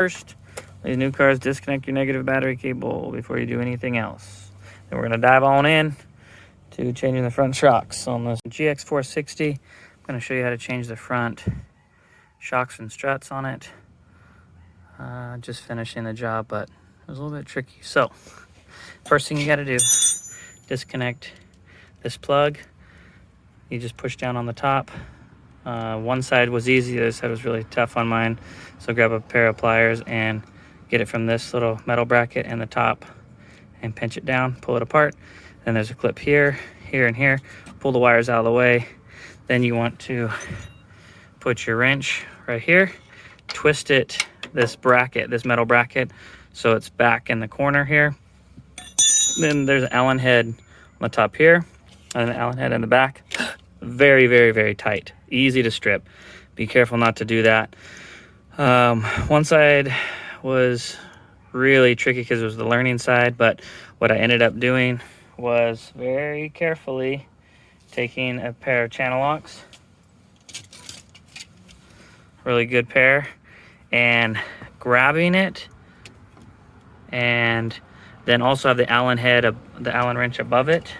First, these new cars, disconnect your negative battery cable before you do anything else. Then we're going to dive on in to changing the front shocks on this GX460. I'm going to show you how to change the front shocks and struts on it. Just finishing the job, but it was a little bit tricky. So, first thing you got to do, disconnect this plug. You just push down on the top. One side was easy, the other side was really tough on mine. So grab a pair of pliers and get it from this little metal bracket in the top and pinch it down, pull it apart. Then there's a clip here, here, and here. Pull the wires out of the way. Then you want to put your wrench right here, twist it, this bracket, this metal bracket, so it's back in the corner here. Then there's an Allen head on the top here, and an Allen head in the back. Very, very, very tight. Easy to strip. Be careful not to do that. One side was really tricky because it was the learning side, but what I ended up doing was very carefully taking a pair of channel locks, really good pair, and grabbing it, and then also have the Allen head, the Allen wrench above it,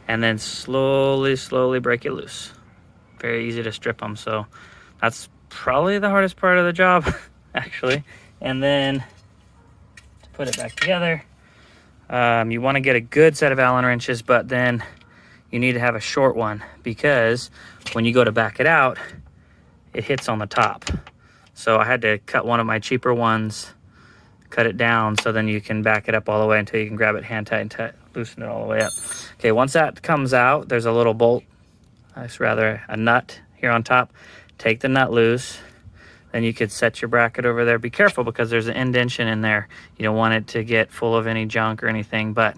and then slowly break it loose. Very easy to strip them, so that's probably the hardest part of the job, actually. And then to put it back together, you want to get a good set of Allen wrenches, but then you need to have a short one because when you go to back it out, it hits on the top. So I had to cut one of my cheaper ones, cut it down so then you can back it up all the way until you can grab it hand tight and loosen it all the way up. Okay, once that comes out, there's a little bolt, rather a nut here on top. Take the nut loose. Then you could set your bracket over there. Be careful because there's an indentation in there. You don't want it to get full of any junk or anything, but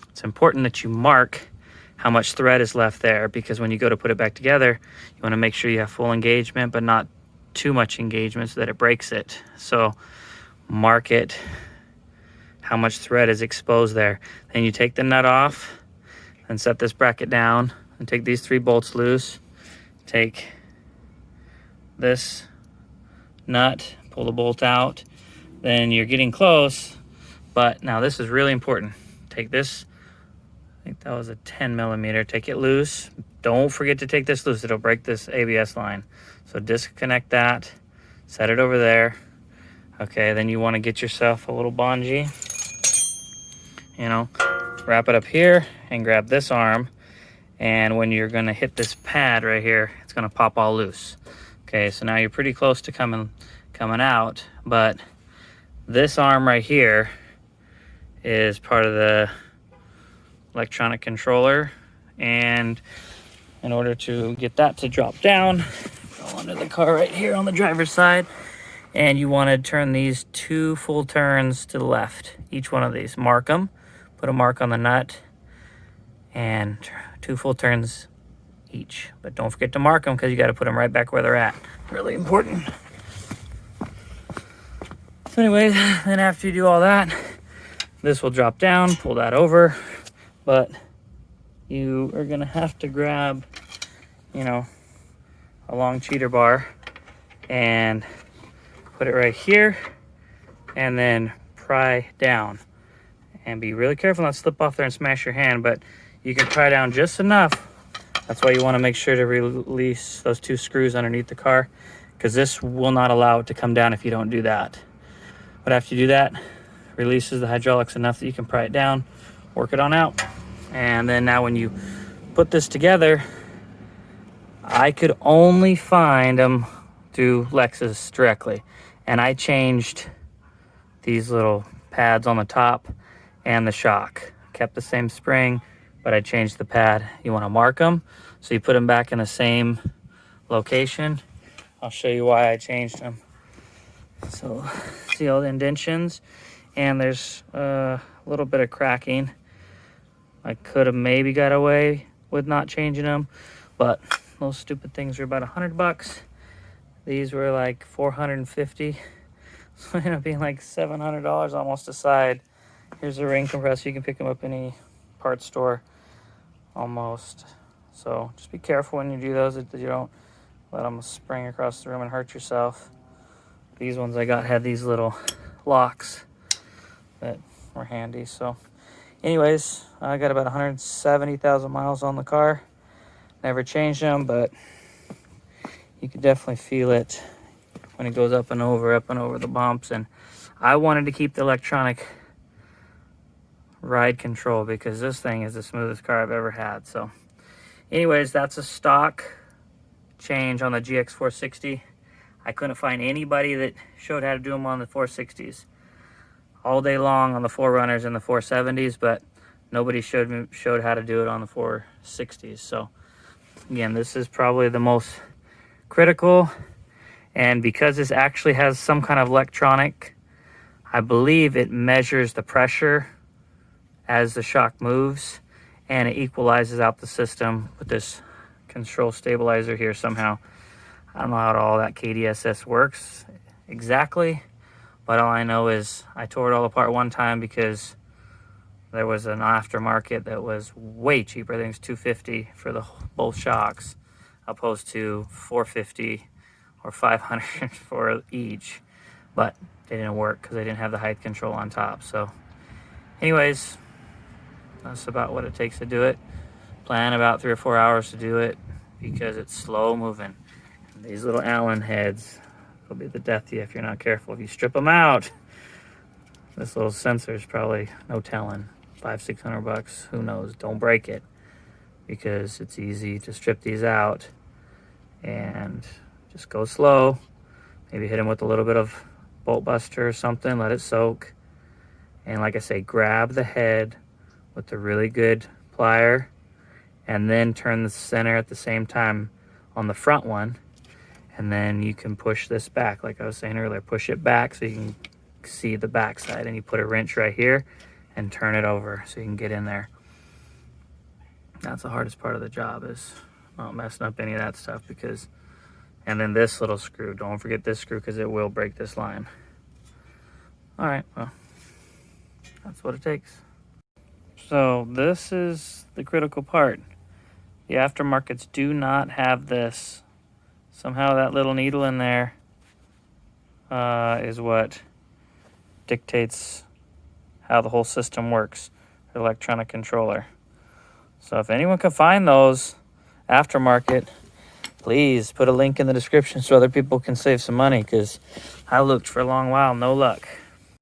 it's important that you mark how much thread is left there, because when you go to put it back together, you want to make sure you have full engagement, but not too much engagement so that it breaks it. So mark it, how much thread is exposed there. Then you take the nut off and set this bracket down and take these 3 bolts loose. Take this nut, pull the bolt out. Then you're getting close, but now this is really important. Take this, I think that was a 10 millimeter. Take it loose. Don't forget to take this loose. It'll break this ABS line. So disconnect that, set it over there. Okay, then you want to get yourself a little bungee. You know, wrap it up here and grab this arm. And when you're going to hit this pad right here, it's going to pop all loose. Okay, so now you're pretty close to coming out, but this arm right here is part of the electronic controller, and in order to get that to drop down, go under the car right here on the driver's side, and you want to turn these 2 full turns to the left. Each one of these, mark them, put a mark on the nut, and 2 full turns each. But don't forget to mark them because you got to put them right back where they're at. Really important. So anyways, then after you do all that, this will drop down, pull that over, but you are gonna have to grab, you know, a long cheater bar and put it right here and then pry down. And be really careful not to slip off there and smash your hand, but you can pry down just enough. That's why you want to make sure to release those 2 screws underneath the car, because this will not allow it to come down if you don't do that. But after you do that, releases the hydraulics enough that you can pry it down, work it on out. And then now when you put this together, I could only find them through Lexus directly. And I changed these little pads on the top and the shock. Kept the same spring, but I changed the pad. You want to mark them, so you put them back in the same location. I'll show you why I changed them. So see all the indentions, and there's a little bit of cracking. I could have maybe got away with not changing them, but those stupid things are about $100. These were like $450, so it ended up being like $700 almost a side. Here's a ring compressor. You can pick them up any parts store almost. So just be careful when you do those, that you don't let them spring across the room and hurt yourself. These ones I got had these little locks that were handy. So anyways, I got about 170,000 miles on the car. Never changed them, but you can definitely feel it when it goes up and over the bumps. And I wanted to keep the electronic ride control because this thing is the smoothest car I've ever had. So anyways, that's a stock change on the GX460. I couldn't find anybody that showed how to do them on the 460s. All day long on the 4Runners and the 470s, but nobody showed how to do it on the 460s. So again, this is probably the most critical, and because this actually has some kind of electronic, I believe it measures the pressure as the shock moves, and it equalizes out the system with this control stabilizer here somehow. I don't know how all that KDSS works exactly, but all I know is I tore it all apart one time because there was an aftermarket that was way cheaper. I think it's $250 for the both shocks, opposed to $450 or $500 for each. But they didn't work because they didn't have the height control on top. So anyways, that's about what it takes to do it. Plan about 3 or 4 hours to do it because it's slow moving. And these little Allen heads will be the death to you if you're not careful. If you strip them out, this little sensor is probably no telling, $500-600, who knows. Don't break it because it's easy to strip these out and just go slow. Maybe hit them with a little bit of bolt buster or something, let it soak. And like I say, grab the head with a really good plier and then turn the center at the same time on the front one, and then you can push this back like I was saying earlier. Push it back so you can see the back side, and you put a wrench right here and turn it over so you can get in there. That's the hardest part of the job, is not messing up any of that stuff. Because, and then this little screw, don't forget this screw because it will break this line. All right, well, that's what it takes. So this is the critical part. The aftermarkets do not have this. Somehow that little needle in there is what dictates how the whole system works, the electronic controller. So if anyone can find those aftermarket, please put a link in the description so other people can save some money, because I looked for a long while, no luck.